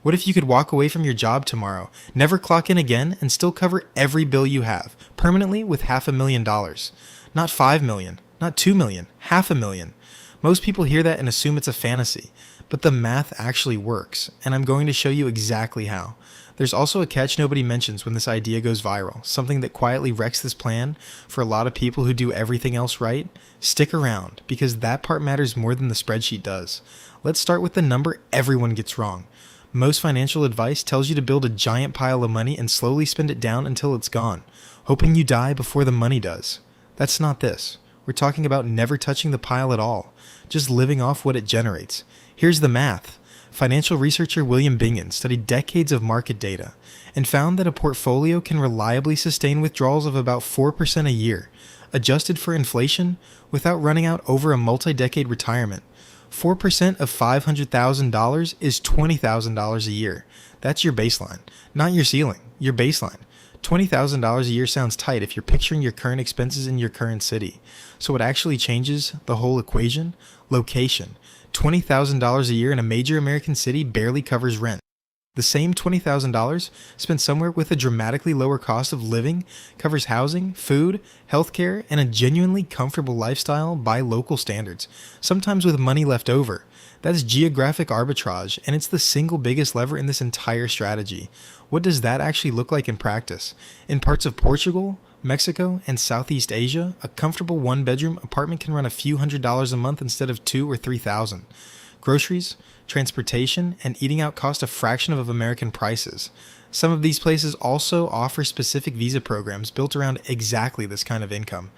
What if you could walk away from your job tomorrow, never clock in again, and still cover every bill you have, permanently with $500,000? Not 5 million, not 2 million, $500,000. Most people hear that and assume it's a fantasy, but the math actually works, and I'm going to show you exactly how. There's also a catch nobody mentions when this idea goes viral, something that quietly wrecks this plan for a lot of people who do everything else right. Stick around, because that part matters more than the spreadsheet does. Let's start with the number everyone gets wrong. Most financial advice tells you to build a giant pile of money and slowly spend it down until it's gone, hoping you die before the money does. That's not this. We're talking about never touching the pile at all, just living off what it generates. Here's the math. Financial researcher William Bengen studied decades of market data and found that a portfolio can reliably sustain withdrawals of about 4% a year, adjusted for inflation, without running out over a multi-decade retirement. 4% of $500,000 is $20,000 a year. That's your baseline, not your ceiling, your baseline. $20,000 a year sounds tight if you're picturing your current expenses in your current city. So what actually changes the whole equation? Location. $20,000 a year in a major American city barely covers rent. The same $20,000 spent somewhere with a dramatically lower cost of living covers housing, food, healthcare, and a genuinely comfortable lifestyle by local standards, sometimes with money left over. That's geographic arbitrage, and it's the single biggest lever in this entire strategy. What does that actually look like in practice? In parts of Portugal, Mexico, and Southeast Asia, a comfortable one-bedroom apartment can run a few $100s a month instead of $2,000 or $3,000. Groceries, transportation, and eating out cost a fraction of American prices. Some of these places also offer specific visa programs built around exactly this kind of income,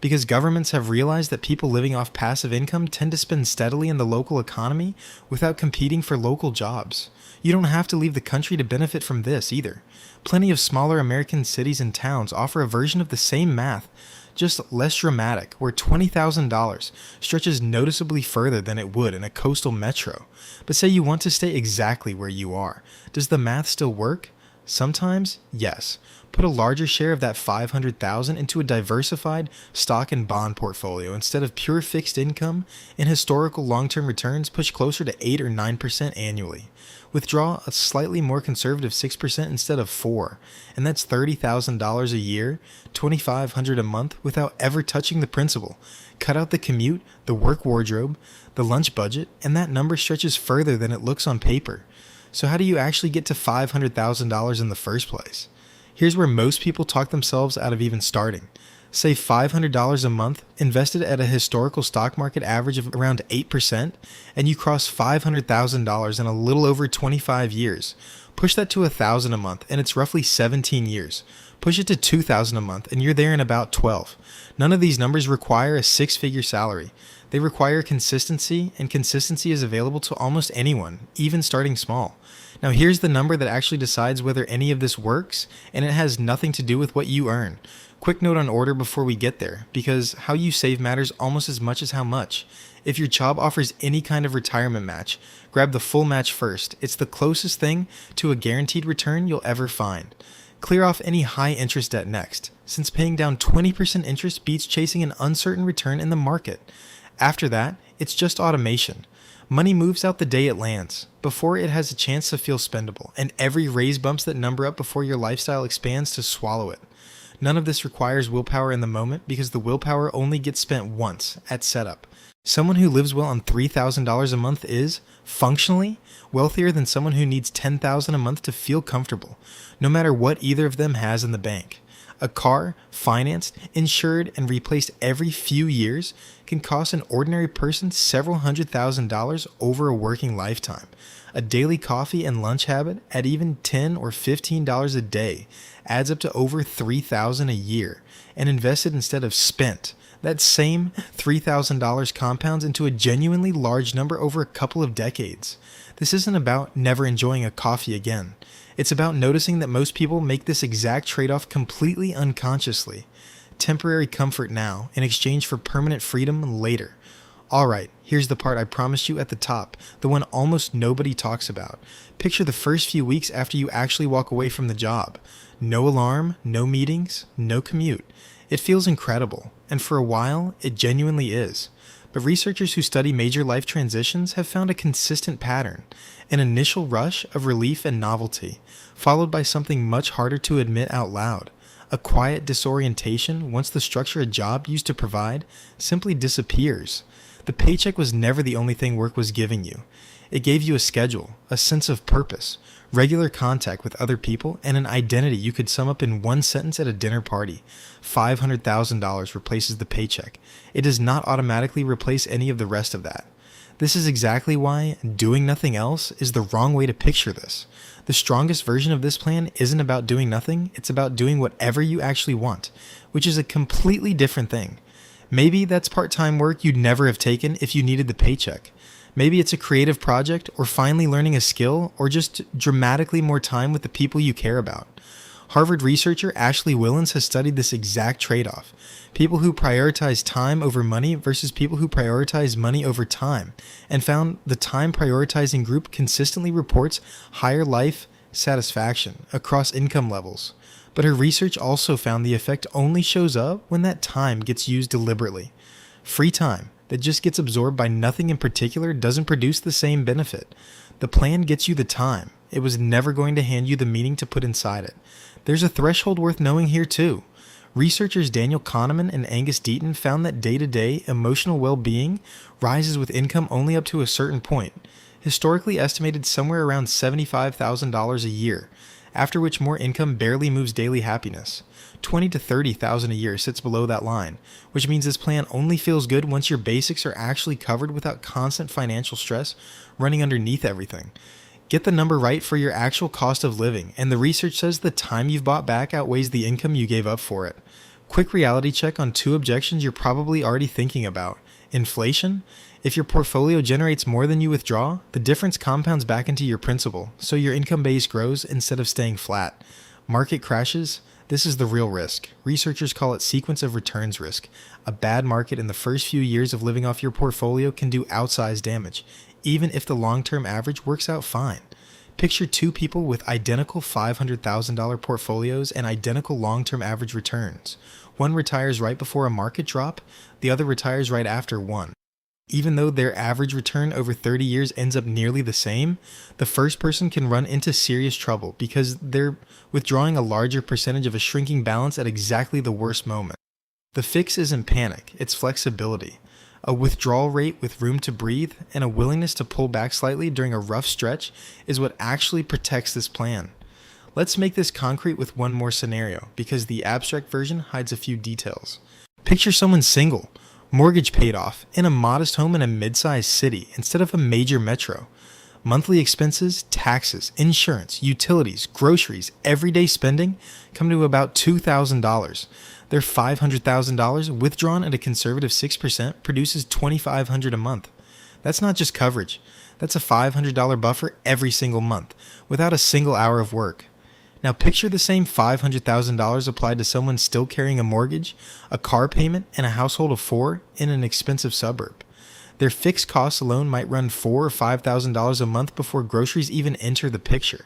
because governments have realized that people living off passive income tend to spend steadily in the local economy without competing for local jobs. You don't have to leave the country to benefit from this either. Plenty of smaller American cities and towns offer a version of the same math, just less dramatic, where $20,000 stretches noticeably further than it would in a coastal metro. But say you want to stay exactly where you are. Does the math still work? Sometimes, yes. Put a larger share of that $500,000 into a diversified stock and bond portfolio instead of pure fixed income, and historical long-term returns push closer to 8 or 9% annually. Withdraw a slightly more conservative 6% instead of 4%, and that's $30,000 a year, $2,500 a month without ever touching the principal. Cut out the commute, the work wardrobe, the lunch budget, and that number stretches further than it looks on paper. So how do you actually get to $500,000 in the first place? Here's where most people talk themselves out of even starting. Save $500 a month, invested at a historical stock market average of around 8%, and you cross $500,000 in a little over 25 years. Push that to $1,000 a month, and it's roughly 17 years. Push it to $2,000 a month, and you're there in about 12. None of these numbers require a six-figure salary. They require consistency, and consistency is available to almost anyone, even starting small. Now here's the number that actually decides whether any of this works, and it has nothing to do with what you earn. Quick note on order before we get there, because how you save matters almost as much as how much. If your job offers any kind of retirement match, grab the full match first. It's the closest thing to a guaranteed return you'll ever find. Clear off any high interest debt next, since paying down 20% interest beats chasing an uncertain return in the market. After that, it's just automation. Money moves out the day it lands, before it has a chance to feel spendable, and every raise bumps that number up before your lifestyle expands to swallow it. None of this requires willpower in the moment, because the willpower only gets spent once, at setup. Someone who lives well on $3,000 a month is, functionally, wealthier than someone who needs $10,000 a month to feel comfortable, no matter what either of them has in the bank. A car, financed, insured, and replaced every few years can cost an ordinary person several $100,000 over a working lifetime. A daily coffee and lunch habit at even $10 or $15 a day adds up to over $3,000 a year, and invested instead of spent. That same $3,000 compounds into a genuinely large number over a couple of decades. This isn't about never enjoying a coffee again. It's about noticing that most people make this exact trade-off completely unconsciously. Temporary comfort now in exchange for permanent freedom later. Alright, here's the part I promised you at the top, the one almost nobody talks about. Picture the first few weeks after you actually walk away from the job. No alarm, no meetings, no commute. It feels incredible, and for a while, it genuinely is. But researchers who study major life transitions have found a consistent pattern: an initial rush of relief and novelty, followed by something much harder to admit out loud. A quiet disorientation once the structure a job used to provide simply disappears. The paycheck was never the only thing work was giving you. It gave you a schedule, a sense of purpose, regular contact with other people, and an identity you could sum up in one sentence at a dinner party. $500,000 replaces the paycheck. It does not automatically replace any of the rest of that. This is exactly why doing nothing else is the wrong way to picture this. The strongest version of this plan isn't about doing nothing, it's about doing whatever you actually want, which is a completely different thing. Maybe that's part-time work you'd never have taken if you needed the paycheck. Maybe it's a creative project, or finally learning a skill, or just dramatically more time with the people you care about. Harvard researcher Ashley Whillans has studied this exact trade-off. People who prioritize time over money versus people who prioritize money over time, and found the time prioritizing group consistently reports higher life satisfaction across income levels. But her research also found the effect only shows up when that time gets used deliberately. Free time that just gets absorbed by nothing in particular doesn't produce the same benefit. The plan gets you the time. It was never going to hand you the meaning to put inside it. There's a threshold worth knowing here too. Researchers Kahneman and Angus Deaton found that day-to-day emotional well-being rises with income only up to a certain point, historically estimated somewhere around $75,000 a year, after which more income barely moves daily happiness. $20,000 to $30,000 a year sits below that line, which means this plan only feels good once your basics are actually covered without constant financial stress running underneath everything. Get the number right for your actual cost of living, and the research says the time you've bought back outweighs the income you gave up for it. Quick reality check on two objections you're probably already thinking about. Inflation? If your portfolio generates more than you withdraw, the difference compounds back into your principal, so your income base grows instead of staying flat. Market crashes? This is the real risk. Researchers call it sequence of returns risk. A bad market in the first few years of living off your portfolio can do outsized damage, even if the long-term average works out fine. Picture two people with identical $500,000 portfolios and identical long-term average returns. One retires right before a market drop, the other retires right after one. Even though their average return over 30 years ends up nearly the same, the first person can run into serious trouble because they're withdrawing a larger percentage of a shrinking balance at exactly the worst moment. The fix isn't panic, it's flexibility. A withdrawal rate with room to breathe and a willingness to pull back slightly during a rough stretch is what actually protects this plan. Let's make this concrete with one more scenario, because the abstract version hides a few details. Picture someone single, mortgage paid off, in a modest home in a mid-sized city instead of a major metro. Monthly expenses, taxes, insurance, utilities, groceries, everyday spending come to about $2,000. Their $500,000 withdrawn at a conservative 6% produces $2,500 a month. That's not just coverage. That's a $500 buffer every single month, without a single hour of work. Now picture the same $500,000 applied to someone still carrying a mortgage, a car payment, and a household of four in an expensive suburb. Their fixed costs alone might run $4,000 or $5,000 a month before groceries even enter the picture.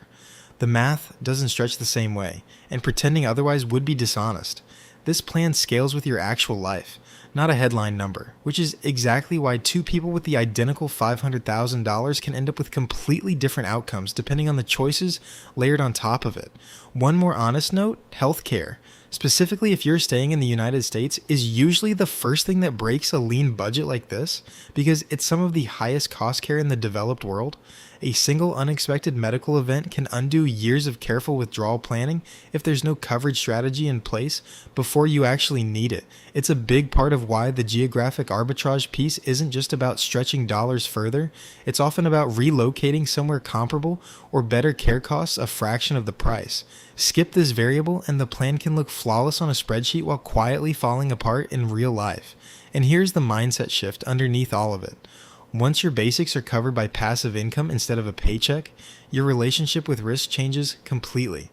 The math doesn't stretch the same way, and pretending otherwise would be dishonest. This plan scales with your actual life, not a headline number, which is exactly why two people with the identical $500,000 can end up with completely different outcomes depending on the choices layered on top of it. One more honest note, healthcare, specifically if you're staying in the United States, is usually the first thing that breaks a lean budget like this because it's some of the highest cost care in the developed world. A single unexpected medical event can undo years of careful withdrawal planning if there's no coverage strategy in place before you actually need it. It's a big part of why the geographic arbitrage piece isn't just about stretching dollars further. It's often about relocating somewhere comparable or better care costs a fraction of the price. Skip this variable and the plan can look flawless on a spreadsheet while quietly falling apart in real life. And here's the mindset shift underneath all of it. Once your basics are covered by passive income instead of a paycheck, your relationship with risk changes completely.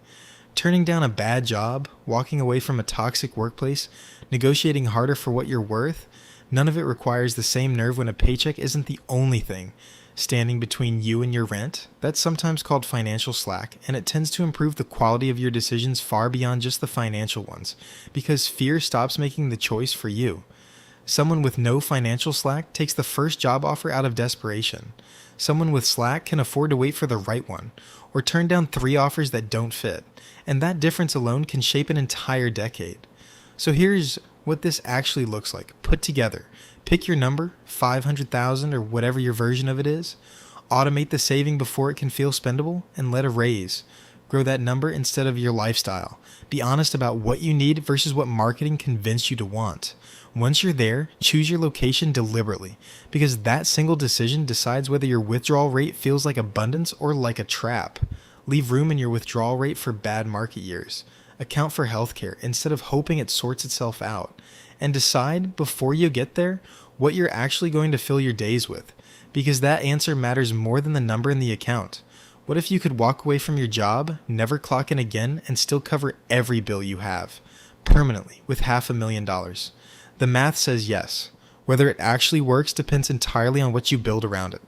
Turning down a bad job, walking away from a toxic workplace, negotiating harder for what you're worth, none of it requires the same nerve when a paycheck isn't the only thing standing between you and your rent. That's sometimes called financial slack, and it tends to improve the quality of your decisions far beyond just the financial ones, because fear stops making the choice for you. Someone with no financial slack takes the first job offer out of desperation. Someone with slack can afford to wait for the right one, or turn down 3 offers that don't fit, and that difference alone can shape an entire decade. So here's what this actually looks like, put together. Pick your number, 500,000 or whatever your version of it is. Automate the saving before it can feel spendable, and let a raise. Grow that number instead of your lifestyle. Be honest about what you need versus what marketing convinced you to want. Once you're there, choose your location deliberately, because that single decision decides whether your withdrawal rate feels like abundance or like a trap. Leave room in your withdrawal rate for bad market years. Account for healthcare instead of hoping it sorts itself out. And decide, before you get there, what you're actually going to fill your days with, because that answer matters more than the number in the account. What if you could walk away from your job, never clock in again, and still cover every bill you have, permanently, with $500,000? The math says yes. Whether it actually works depends entirely on what you build around it.